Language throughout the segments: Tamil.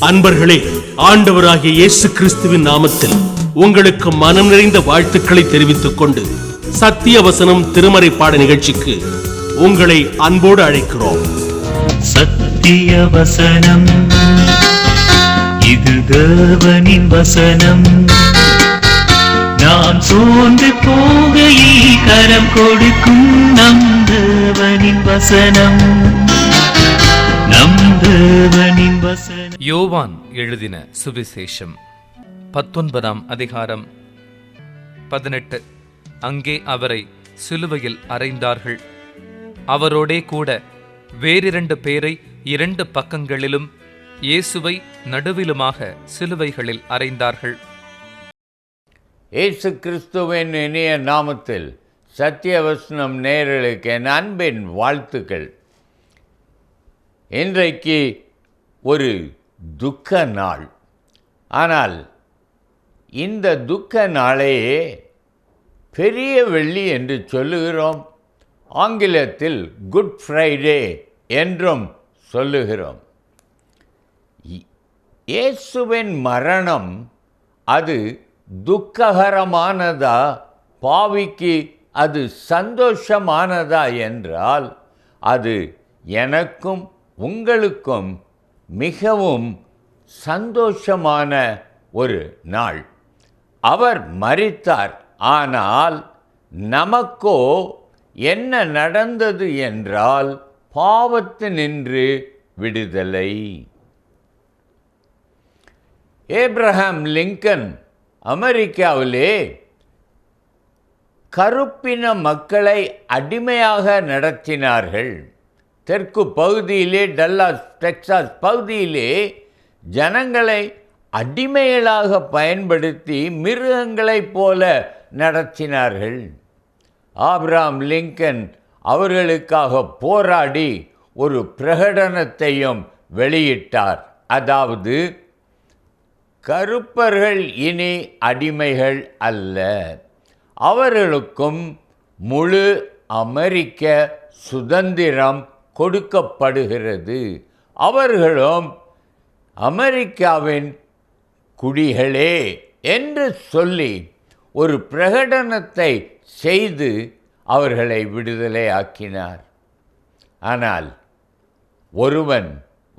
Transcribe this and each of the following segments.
அன்பர்களே, ஆண்டவராகிய இயேசு கிறிஸ்துவின் நாமத்தில் உங்களுக்கு மனம் நிறைந்த வாழ்த்துக்களை தெரிவித்துக் கொண்டு சத்திய வசனம் திருமறை பாட நிகழ்ச்சிக்கு உங்களை அன்போடு அழைக்கிறோம். சத்திய வசனம், இது தேவனின் வசனம். நாம் சோர்ந்து போகையில் கரம் கொடுக்கும் நம் தேவனின் வசனம். யோவான் எழுதின சுவிசேஷம் 19ஆம் அதிகாரம் 18. அங்கே அவரை சிலுவையில் அறைந்தார்கள். அவரோடே கூட வேறிரண்டு பேரை இரண்டு பக்கங்களிலும் இயேசுவை நடுவிலுமாக சிலுவைகளில் அறைந்தார்கள். இயேசு கிறிஸ்துவின் இனிய நாமத்தில் சத்தியவசனம் நேயர்களுக்கு என் அன்பின் வாழ்த்துக்கள். இன்றைக்கு ஒரு துக்க நாள். ஆனால் இந்த துக்க நாளையே பெரிய வெள்ளி என்று சொல்லுகிறோம். ஆங்கிலத்தில் குட் ஃப்ரைடே என்றும் சொல்லுகிறோம். இயேசுவின் மரணம் அது துக்ககரமானதா, பாவிக்கு அது சந்தோஷமானதா என்றால் அது எனக்கும் உங்களுக்கும் மிகவும் சந்தோஷமான ஒரு நாள். அவர் மரித்தார். ஆனால் நமக்கோ என்ன நடந்தது என்றால் பாவத்தினின்று விடுதலை. ஏப்ரஹாம் லிங்கன் அமெரிக்காவிலே கருப்பின மக்களை அடிமையாக நடத்தினார்கள். தெற்கு பகுதியிலே, டல்லாஸ் டெக்சாஸ் பகுதியிலே ஜனங்களை அடிமைகளாக பயன்படுத்தி மிருகங்களைப் போல நடத்தினார்கள். ஆப்ரஹாம் லிங்கன் அவர்களுக்காக போராடி ஒரு பிரகடனத்தையும் வெளியிட்டார். அதாவது, கருப்பர்கள் இனி அடிமைகள் அல்ல, அவர்களுக்கும் முழு அமெரிக்க சுதந்திரம் கொடுக்கப்படுகிறது, அவர்களும் அமெரிக்காவின் குடிகளே என்று சொல்லி ஒரு பிரகடனத்தை செய்து அவர்களை விடுதலை ஆக்கினார். ஆனால்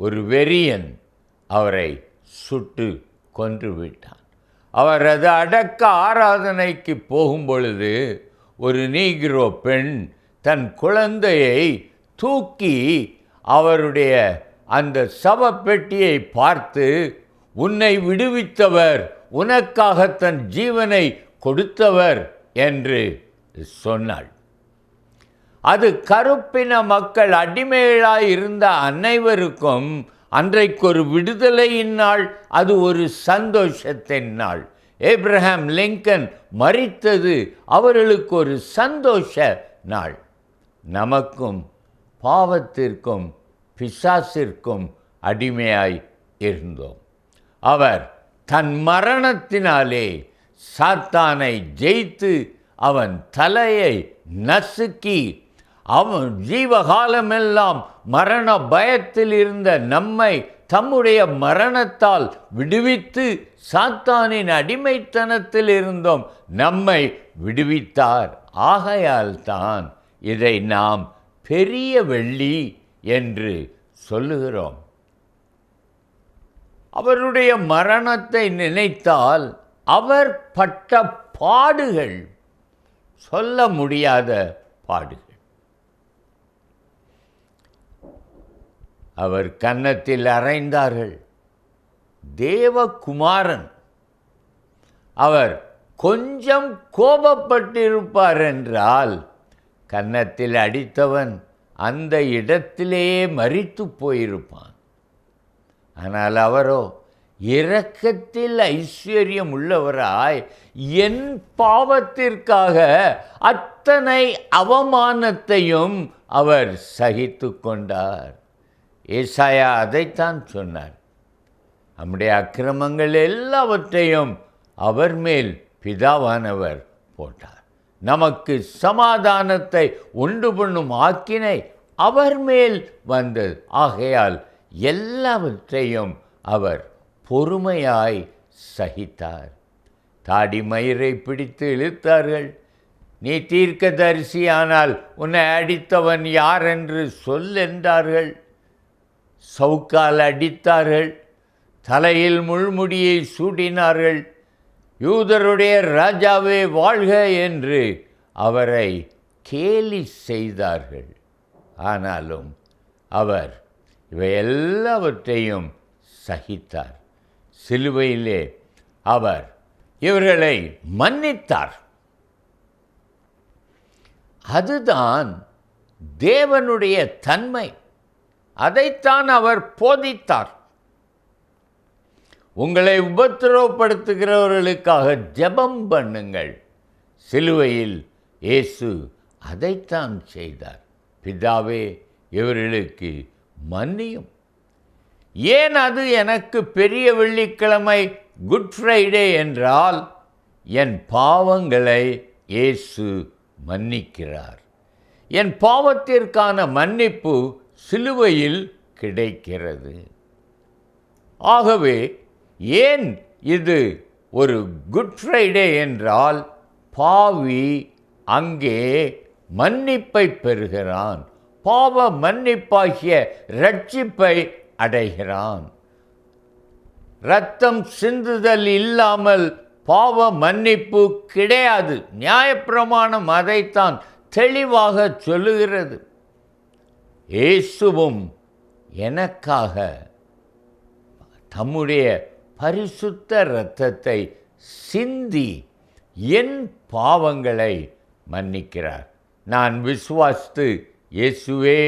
ஒரு வெறியன் அவரை சுட்டு கொன்றுவிட்டான். அவரது அடக்க ஆராதனைக்கு போகும்பொழுது ஒரு நீக்ரோ பெண் தன் குழந்தையை தூக்கி அவருடைய அந்த சவப்பெட்டியை பார்த்து, உன்னை விடுவித்தவர், உனக்காக தன் ஜீவனை கொடுத்தவர் என்று சொன்னாள். அது கருப்பின மக்கள் அடிமைகளாய் இருந்த அனைவருக்கும் அன்றைக்கு ஒரு விடுதலையின் நாள், அது ஒரு சந்தோஷத்தின் நாள். ஏப்ரஹாம் லிங்கன் மரித்தது அவர்களுக்கு ஒரு சந்தோஷ நாள். நமக்கும் பாவத்திற்கும் பிசாசிற்கும் அடிமையாய் இருந்தோம். அவர் தன் மரணத்தினாலே சாத்தானை ஜெயித்து அவன் தலையை நசுக்கி அவன் ஜீவகாலமெல்லாம் மரண பயத்தில் இருந்த நம்மை தம்முடைய மரணத்தால் விடுவித்து சாத்தானின் அடிமைத்தனத்தில் இருந்தோம் நம்மை விடுவித்தார். ஆகையால் தான் இதை நாம் பெரிய வெள்ளி என்று சொல்லுகிறோம். அவருடைய மரணத்தை நினைத்தால் அவர் பட்ட பாடுகள் சொல்ல முடியாத பாடுகள். அவர் கன்னத்தில் அறைந்தார்கள். தேவகுமாரன். அவர் கொஞ்சம் கோபப்பட்டிருப்பார் என்றால் கன்னத்தில் அடித்தவன் அந்த இடத்திலேயே மரித்து போயிருப்பான். ஆனால் அவரோ இரக்கத்தில் ஐஸ்வர்யம் உள்ளவராய் என் பாவத்திற்காக அத்தனை அவமானத்தையும் அவர் சகித்து கொண்டார். ஏசாயா அதைத்தான் சொன்னார். நம்முடைய அக்கிரமங்கள் எல்லாவற்றையும் அவர் மேல் பிதாவானவர் போட்டார். நமக்கு சமாதானத்தை உண்டு பண்ணும் ஆக்கினை அவர் மேல் வந்தது. ஆகையால் எல்லாவற்றையும் அவர் பொறுமையாய் சகித்தார். தாடி மயிரை பிடித்து இழுத்தார்கள். நீ தீர்க்கதரிசியானால் உன்னை அடித்தவன் யார் என்று சொல் என்றார்கள். சவுக்கால் அடித்தார்கள். தலையில் முள்முடியை சூடினார்கள். யூதருடைய ராஜாவே வாழ்க என்று அவரை கேலி செய்தார்கள். ஆனாலும் அவர் இவை எல்லாவற்றையும் சகித்தார். சிலுவையிலே அவர் இவர்களை மன்னித்தார். அதுதான் தேவனுடைய தன்மை. அதைத்தான் அவர் போதித்தார். உங்களை உபத்திரவப்படுத்துகிறவர்களுக்காக ஜெபம் பண்ணுங்கள். சிலுவையில் இயேசு அதைத்தான் செய்தார். பிதாவே, இவர்களுக்கு மன்னியும். ஏன் அது எனக்கு பெரிய வெள்ளிக்கிழமை, குட் ஃப்ரைடே என்றால் என் பாவங்களை இயேசு மன்னிக்கிறார். என் பாவத்திற்கான மன்னிப்பு சிலுவையில் கிடைக்கிறது. ஆகவே ஏன் இது ஒரு குட் ஃப்ரைடே என்றால், பாவி அங்கே மன்னிப்பை பெறுகிறான். பாவ மன்னிப்பாகிய இரட்சிப்பை அடைகிறான். இரத்தம் சிந்துதல் இல்லாமல் பாவ மன்னிப்பு கிடையாது. நியாயப்பிரமாணம் அதைத்தான் தெளிவாக சொல்லுகிறது. இயேசுவும் எனக்காக தம்முடைய பரிசுத்த இரத்தத்தை சிந்தி என் பாவங்களை மன்னிக்கிறார். நான் விசுவாசித்து இயேசுவே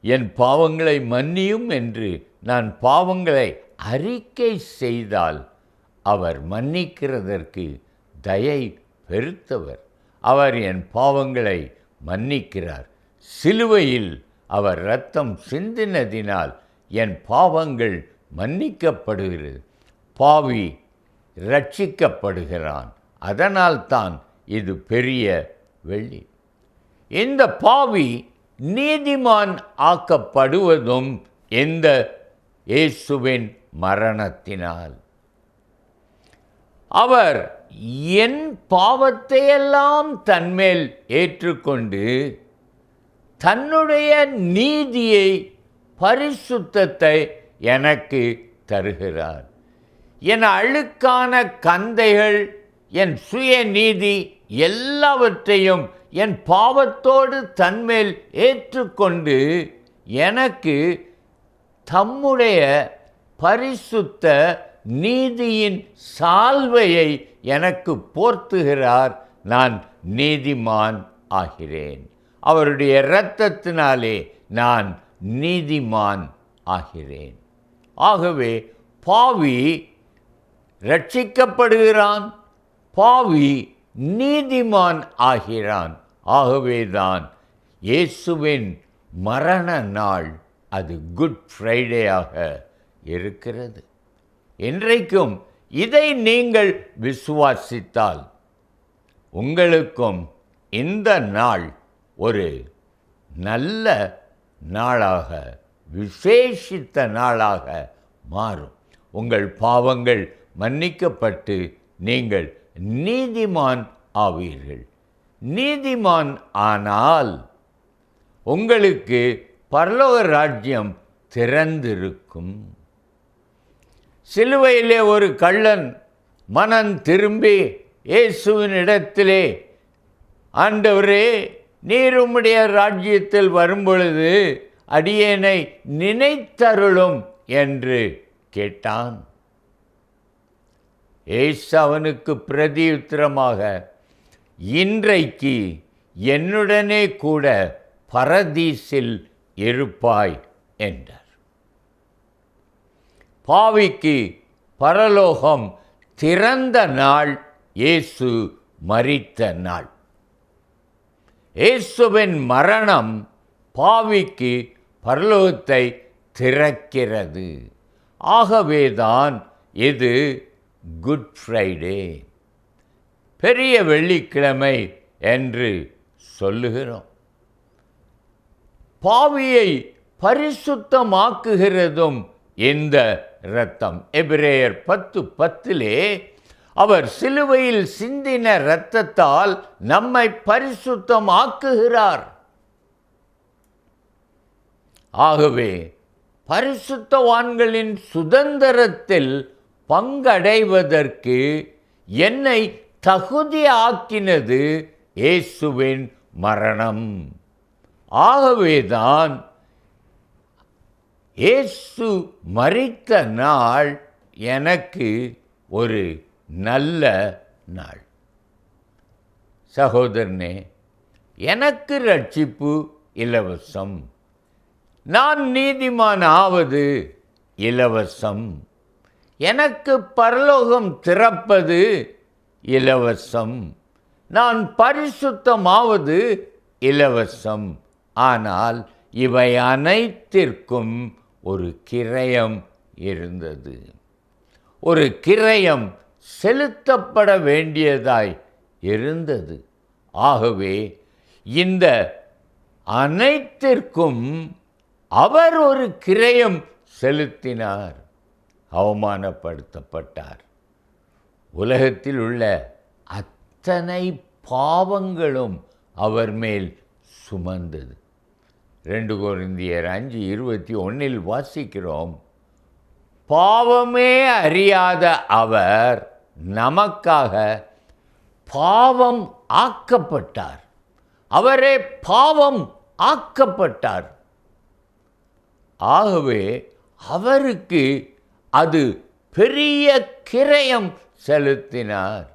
என் பாவங்களை மன்னியும் என்று நான் பாவங்களை அறிக்கை செய்தால் அவர் மன்னிக்கிறதற்கு தயை பெருத்தவர். அவர் என் பாவங்களை மன்னிக்கிறார். சிலுவையில் அவர் இரத்தம் சிந்தினதினால் என் பாவங்கள் மன்னிக்கப்படுகிறது. பாவி ரட்சிக்கப்படுகிறான். அதனால்தான் இது பெரிய வெள்ளி. இந்த பாவி நீதிமான் ஆக்கப்படுவதும் இந்த இயேசுவின் மரணத்தினால். அவர் என் பாவத்தையெல்லாம் தன்மேல் ஏற்றுக்கொண்டு தன்னுடைய நீதியை, பரிசுத்தத்தை எனக்கு தருகிறார். என் அழுக்கான கந்தைகள், என் சுயநீதி எல்லாவற்றையும் என் பாவத்தோடு தன்மேல் ஏற்றுக்கொண்டு எனக்கு தம்முடைய பரிசுத்த நீதியின் சால்வையை எனக்கு போர்த்துகிறார். நான் நீதிமான் ஆகிறேன். அவருடைய இரத்தத்தினாலே நான் நீதிமான் ஆகிறேன். ஆகவே பாவி ரட்சிக்கப்படுகிறான், பாவி நீதிமான் ஆகிறான். ஆகவேதான் இயேசுவின் மரண நாள் அது குட் ஃப்ரைடேயாக இருக்கிறது. இன்றைக்கும் இதை நீங்கள் விசுவாசித்தால் உங்களுக்கும் இந்த நாள் ஒரு நல்ல நாளாக, விசேஷித்த நாளாக மாறும். உங்கள் பாவங்கள் மன்னிக்கப்பட்டு நீங்கள் நீதிமான் ஆவீர்கள். நீதிமான் ஆனால் உங்களுக்கு பரலோக ராஜ்யம் திறந்திருக்கும். சிலுவையிலே ஒரு கள்ளன் மனம் திரும்பி இயேசுவின் இடத்திலே, ஆண்டவரே, நீர் உம்முடைய ராஜ்யத்தில் வரும்பொழுது அடியேனை நினைத்தருளும் என்று கேட்டான். இயேசு அவனுக்கு பிரதியுத்தரமாக, இன்றைக்கு என்னுடனே கூட பரதீசில் இருப்பாய் என்றார். பாவிக்கு பரலோகம் திறந்த நாள் இயேசு மரித்த நாள். இயேசுவின் மரணம் பாவிக்கு பரலோகத்தை திறக்கிறது. ஆகவேதான் இது குட் ஃப்ரைடே, பெரிய வெள்ளிக்கிழமை என்று சொல்லுகிறோம். பாவியை பரிசுத்தமாக்குகிறதும் இந்த இரத்தம். எபிரேயர் 10:10 அவர் சிலுவையில் சிந்தின இரத்தத்தால் நம்மை பரிசுத்தமாக்குகிறார். ஆகவே பரிசுத்தவான்களின் சுதந்திரத்தில் பங்கடைவதற்கு என்னை தகுதியாக்கினது இயேசுவின் மரணம். ஆகவேதான் இயேசு மரித்த நாள் எனக்கு ஒரு நல்ல நாள். சகோதரனே, எனக்கு ரட்சிப்பு இலவசம். நான் நீதிமான் ஆவது இலவசம். எனக்கு பரலோகம் திறப்பது இலவசம். நான் பரிசுத்தமாவது இலவசம். ஆனால் இவை அனைத்திற்கும் ஒரு கிரயம் இருந்தது. ஒரு கிரயம் செலுத்தப்பட வேண்டியதாய் இருந்தது. ஆகவே இந்த அனைத்திற்கும் அவர் ஒரு கிரயம் செலுத்தினார். அவமானப்படுத்தப்பட்டார். உலகத்தில் உள்ள அத்தனை பாவங்களும் அவர் மேல் சுமந்தது. 2 கொரிந்தியர் 5:21 வாசிக்கிறோம், பாவமே அறியாத அவர் நமக்காக பாவம் ஆக்கப்பட்டார். அவரே பாவம் ஆக்கப்பட்டார். ஆகவே அவருக்கு அது பெரிய கிரயம் செலுத்தினார்.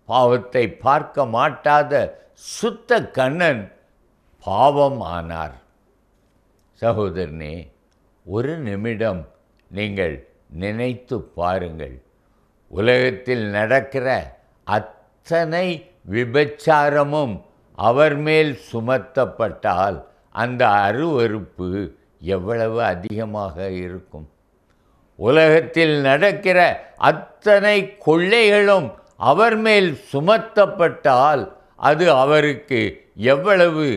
பாவத்தை பார்க்க மாட்டாத சுத்த கண்ணன் பாவம் ஆனார். சகோதரனே, ஒரு நிமிடம் நீங்கள் நினைத்து பாருங்கள். உலகத்தில் நடக்கிற அத்தனை விபச்சாரமும் அவர் மேல் சுமத்தப்பட்டால் அந்த அருவருப்பு எவ்வளவு அதிகமாக இருக்கும். உலகத்தில் நடக்கிற அத்தனை கொள்ளைகளும் அவர் மேல் சுமத்தப்பட்டால் அது அவருக்கு எவ்வளவு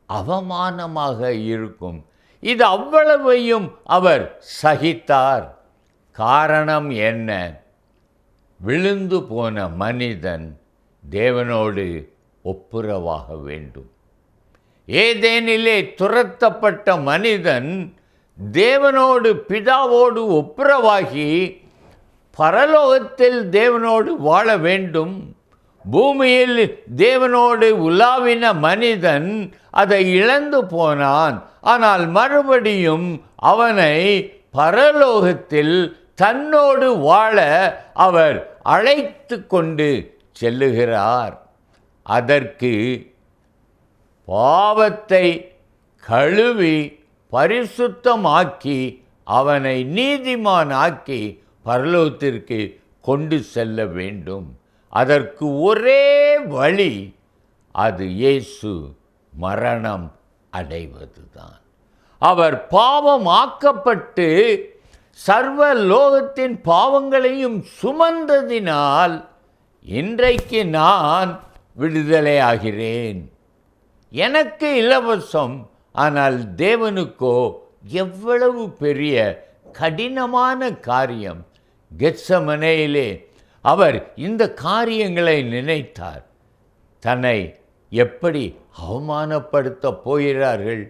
அவமானமாக இருக்கும். இது அவ்வளவையும் அவர் சகித்தார். காரணம் என்ன? விழுந்து போன மனிதன் தேவனோடு ஒப்புரவாக வேண்டும். ஏதேனிலே துரத்தப்பட்ட மனிதன் தேவனோடு பிதாவோடு ஒப்புரவாகி பரலோகத்தில் தேவனோடு வாழ வேண்டும். பூமியில் தேவனோடு உலாவின மனிதன் அதை இழந்து போனான். ஆனால் மறுபடியும் அவனை பரலோகத்தில் தன்னோடு வாழ அவர் அழைத்து கொண்டு செல்லுகிறார். அதற்கு பாவத்தை கழுவி பரிசுத்தமாக்கி அவனை நீதிமானாக்கி பரலோகத்திற்கு கொண்டு செல்ல வேண்டும். அதற்கு ஒரே வழி, அது இயேசு மரணம் அடைவதுதான். அவர் பாவமாக்கப்பட்டு சர்வ லோகத்தின் பாவங்களையும் சுமந்ததினால் இன்றைக்கு நான் விடுதலையாகிறேன். எனக்கு இலவசம். ஆனால் தேவனுக்கோ எவ்வளவு பெரிய கடினமான காரியம். கெத்சமனேயிலே அவர் இந்த காரியங்களை நினைத்தார். தன்னை எப்படி அவமானப்படுத்தப் போகிறார்கள்?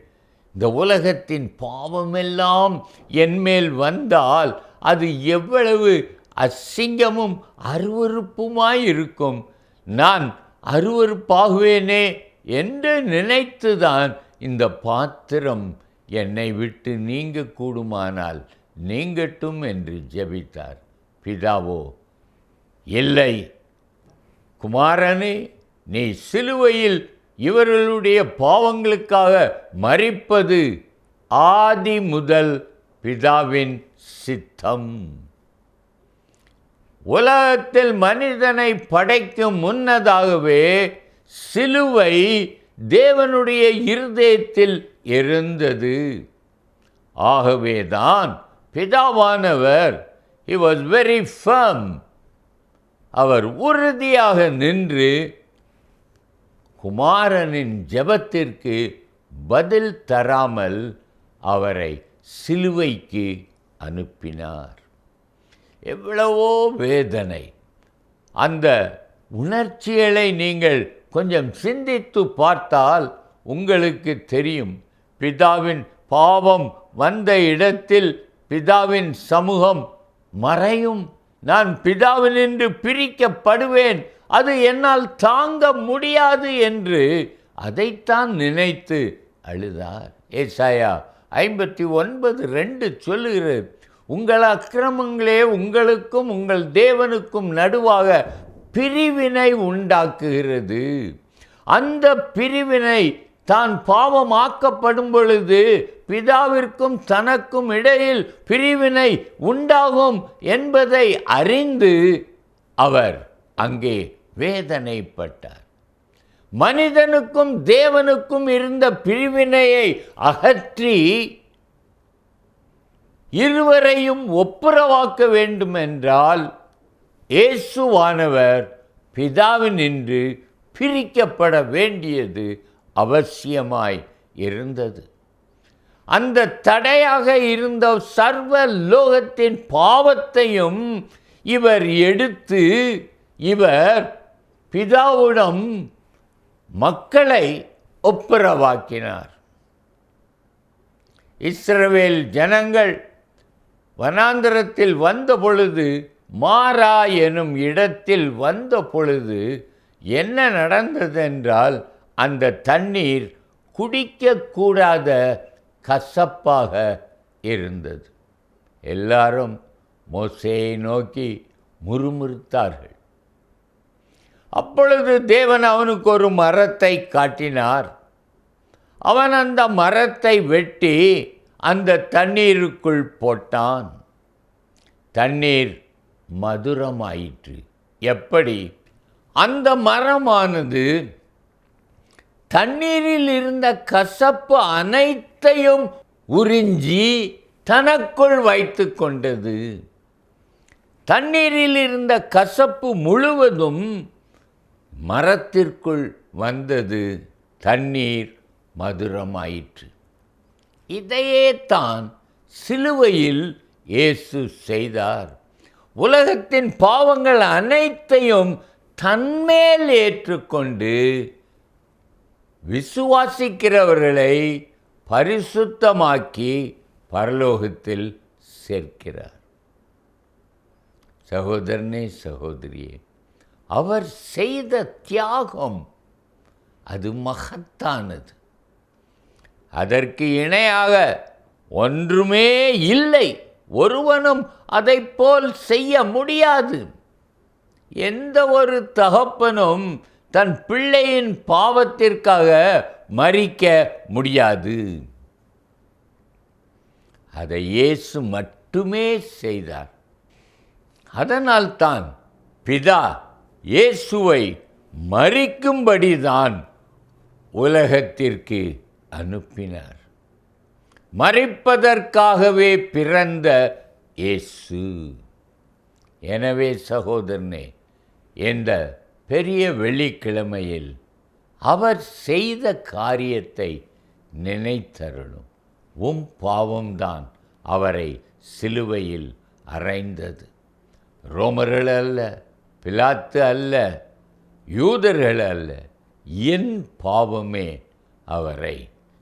இந்த உலகத்தின் பாவமெல்லாம் என்மேல் வந்தால் அது எவ்வளவு அசிங்கமும் அருவருப்புமாயிருக்கும். நான் அருவருப்பாகுவேனே என்று நினைத்துதான் இந்த பாத்திரம் என்னை விட்டு நீங்க கூடுமானால் நீங்கட்டும் என்று ஜெபித்தார். பிதாவோ, இல்லை, குமாரனே, நீ சிலுவையில் இவர்களுடைய பாவங்களுக்காக மரிப்பது ஆதி முதல் பிதாவின் சித்தம். உலகத்தில் மனிதனை படைக்கும் முன்னதாகவே சிலுவை தேவனுடைய இருதயத்தில் இருந்தது. ஆகவேதான் பிதாவானவர் he was very firm. அவர் உறுதியாக நின்று குமாரனின் ஜெபத்திற்கு பதில் தராமல் அவரை சிலுவைக்கு அனுப்பினார். எவ்வளவோ வேதனை. அந்த உணர்ச்சிகளை நீங்கள் கொஞ்சம் சிந்தித்து பார்த்தால் உங்களுக்கு தெரியும். பிதாவின் பாவம் வந்த இடத்தில் பிதாவின் சமூகம் மறையும். நான் பிதாவினின்று பிரிக்கப்படுவேன், அது என்னால் தாங்க முடியாது என்று அதைத்தான் நினைத்து அழுதார். ஏசாயா 59:2 சொல்லுகிறது, உங்கள் அக்கிரமங்களே உங்களுக்கும் உங்கள் தேவனுக்கும் நடுவாக பிரிவினை உண்டாக்குகிறது. அந்த பிரிவினை தான் பாவமாக்கப்படும் பொழுது பிதாவிற்கும் தனக்கும் இடையில் பிரிவினை உண்டாகும் என்பதை அறிந்து அவர் அங்கே வேதனைப்பட்டார். மனிதனுக்கும் தேவனுக்கும் இருந்த பிரிவினையை அகற்றி இருவரையும் ஒப்புரவாக்க வேண்டும் என்றால் இயேசுவானவர் பிதாவினின்று பிரிக்கப்பட வேண்டியது அவசியமாய் இருந்தது. அந்த தடையாக இருந்த சர்வ லோகத்தின் பாவத்தையும் இவர் எடுத்து இவர் பிதாவிடம் மக்களை ஒப்புரவாக்கினார். இஸ்ரவேல் ஜனங்கள் வனாந்தரத்தில் வந்த பொழுது, மாரா எனும் இடத்தில் வந்த பொழுது என்ன நடந்ததென்றால், அந்த தண்ணீர் குடிக்கக்கூடாத கசப்பாக இருந்தது. எல்லாரும் மோசேயை நோக்கி முறுமுறுத்தார்கள். அப்பொழுது தேவன் அவனுக்கு ஒரு மரத்தை காட்டினார். அவன் அந்த மரத்தை வெட்டி அந்த தண்ணீருக்குள் போட்டான். தண்ணீர் மதுரமாயிற்று. எப்படி? அந்த மரமானது தண்ணீரில் இருந்த கசப்பு அனைத்தையும் உறிஞ்சி தனக்குள் வைத்து கொண்டது. தண்ணீரில் இருந்த கசப்பு முழுவதும் மரத்திற்குள் வந்தது. தண்ணீர் மதுரமாயிற்று. இதையே தான் சிலுவையில் இயேசு செய்தார். உலகத்தின் பாவங்கள் அனைத்தையும் தன்மேல் ஏற்றுக்கொண்டு விசுவாசிக்கிறவர்களை பரிசுத்தமாக்கி பரலோகத்தில் சேர்க்கிறார். சகோதரனே, சகோதரியே, அவர் செய்த தியாகம் அது மகத்தானது. அதற்கு இணையாக ஒன்றுமே இல்லை. ஒருவனும் அதைப்போல் செய்ய முடியாது. எந்த ஒரு தகப்பனும் தன் பிள்ளையின் பாவத்திற்காக மரிக்க முடியாது. அதை இயேசு மட்டுமே செய்தார். அதனால்தான் பிதா இயேசுவை மரிக்கும்படிதான் உலகத்திற்கு அனுப்பினார். மரிப்பதற்காகவே பிறந்த இயேசு. எனவே சகோதரனே, இந்த பெரிய வெள்ளிக்கிழமையில் அவர் செய்த காரியத்தை நினைத்தருளும். உம் பாவம்தான் அவரை சிலுவையில் அறைந்தது. ரோமர்கள் அல்ல, பிலாத்து அல்ல, யூதர்கள் அல்ல, என் பாவமே அவரை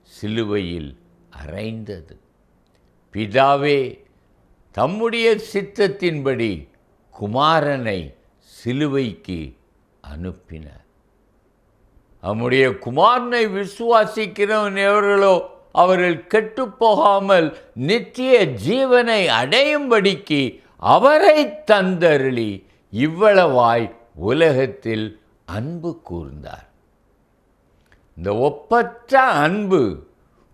சிலுவையில் அறைந்தது. பிதாவே தம்முடைய சித்தத்தின்படி குமாரனை சிலுவைக்கு அனுப்பினார். நம்முடைய குமாரனை விசுவாசிக்கிறவன் எவர்களோ அவர்கள் கெட்டுப்போகாமல் நித்திய ஜீவனை அடையும்படிக்கு அவரை தந்தருளி இவ்வளவாய் உலகத்தில் அன்பு கூர்ந்தார். இந்த ஒப்பற்ற அன்பு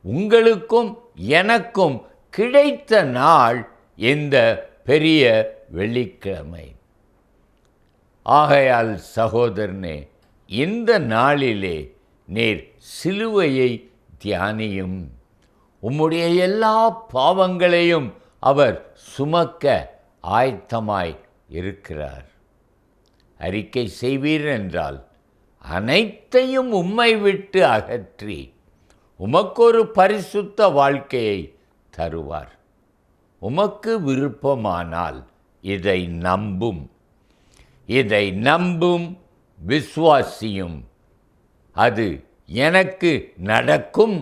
உங்களுக்கும் எனக்கும் கிடைத்த நாள் இந்த பெரிய வெள்ளிக்கிழமை. ஆகையால் சகோதரனே, இந்த நாளிலே நீர் சிலுவையை தியானியும். உம்முடைய எல்லா பாவங்களையும் அவர் சுமக்க ஆயத்தமாய் இருக்கிறார். அறிக்கை செய்வீர் என்றால் அனைத்தையும் உம்மை விட்டு அகற்றி உமக்கொரு பரிசுத்த வாழ்க்கையை தருவார். உமக்கு விருப்பமானால் இதை நம்பும். இதை நம்பும் விசுவாசியும் அது எனக்கு நடக்கும்,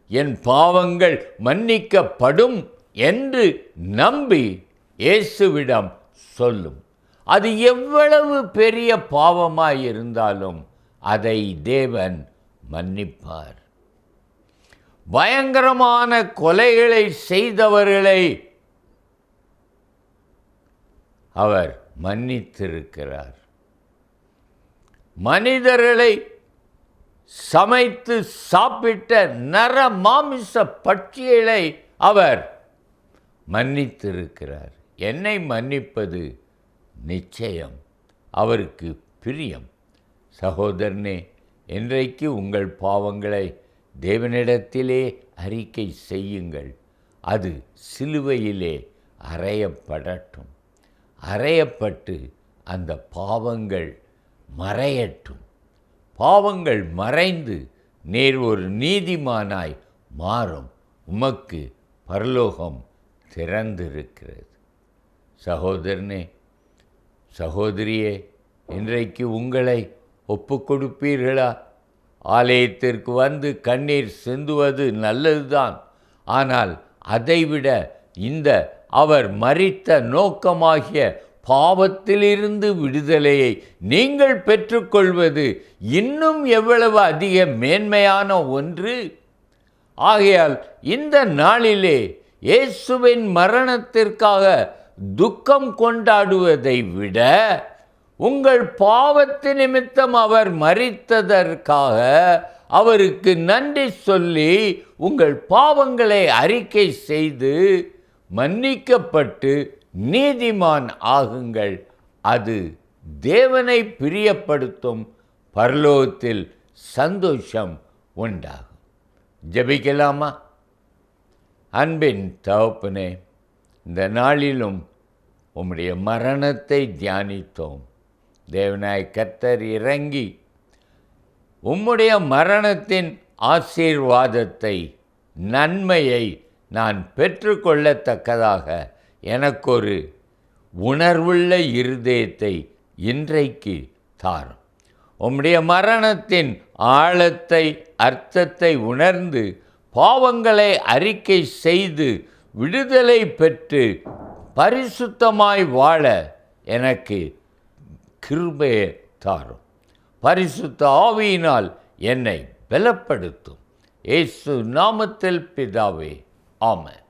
என் பாவங்கள் மன்னிக்கப்படும் என்று நம்பி இயேசுவிடம் சொல்லும். அது எவ்வளவு பெரிய பாவமாயிருந்தாலும் அதை தேவன் மன்னிப்பார். பயங்கரமான கொலைகளை செய்தவர்களை அவர் மன்னித்திருக்கிறார். மனிதர்களை சமைத்து சாப்பிட்ட நர மாமிச பட்சிகளை அவர் மன்னித்திருக்கிறார். என்னை மன்னிப்பது நிச்சயம் அவருக்கு பிரியம். சகோதரனே, இன்றைக்கு உங்கள் பாவங்களை தேவனிடத்திலே அறிக்கை செய்யுங்கள். அது சிலுவையிலே அறையப்படட்டும். அறையப்பட்டு அந்த பாவங்கள் மறையட்டும். பாவங்கள் மறைந்து நேர் ஒரு நீதிமானாய் மாறும். உமக்கு பரலோகம் திறந்திருக்கிறது. சகோதரனே, சகோதரியே, இன்றைக்கு உங்களை ஒப்பு கொடுப்பீர்களா? ஆலயத்திற்கு வந்து கண்ணீர் சிந்துவது நல்லதுதான். ஆனால் அதைவிட இந்த அவர் மரித்த நோக்கமாகிய பாவத்திலிருந்து விடுதலையை நீங்கள் பெற்றுக்கொள்வது இன்னும் எவ்வளவு அதிக மேன்மையான ஒன்று. ஆகையால் இந்த நாளிலே இயேசுவின் மரணத்திற்காக துக்கம் கொண்டாடுவதை விட உங்கள் பாவத்து நிமித்தம் அவர் மரித்ததற்காக அவருக்கு நன்றி சொல்லி உங்கள் பாவங்களை அறிக்கை செய்து மன்னிக்கப்பட்டு நீதிமான் ஆகுங்கள். அது தேவனை பிரியப்படுத்தும். பரலோகத்தில் சந்தோஷம் உண்டாகும். ஜெபிக்கலாமா? அன்பின் தகப்பனே, இந்த நாளிலும் உம்முடைய மரணத்தை தியானித்தோம். தேவனாய் கர்த்தர் இறங்கி உம்முடைய மரணத்தின் ஆசீர்வாதத்தை, நன்மையை நான் பெற்றுக்கொள்ளத்தக்கதாக எனக்கொரு உணர்வுள்ள இருதயத்தை இன்றைக்கு தாரும். உம்முடைய மரணத்தின் ஆழத்தை, அர்த்தத்தை உணர்ந்து பாவங்களை அறிக்கை செய்து விடுதலை பெற்று பரிசுத்தமாய் வாழ எனக்கு கிருபையை தாரும். பரிசுத்த ஆவியினால் என்னை பலப்படுத்தும். இயேசு நாமத்தில் பிதாவே, ஆமென்.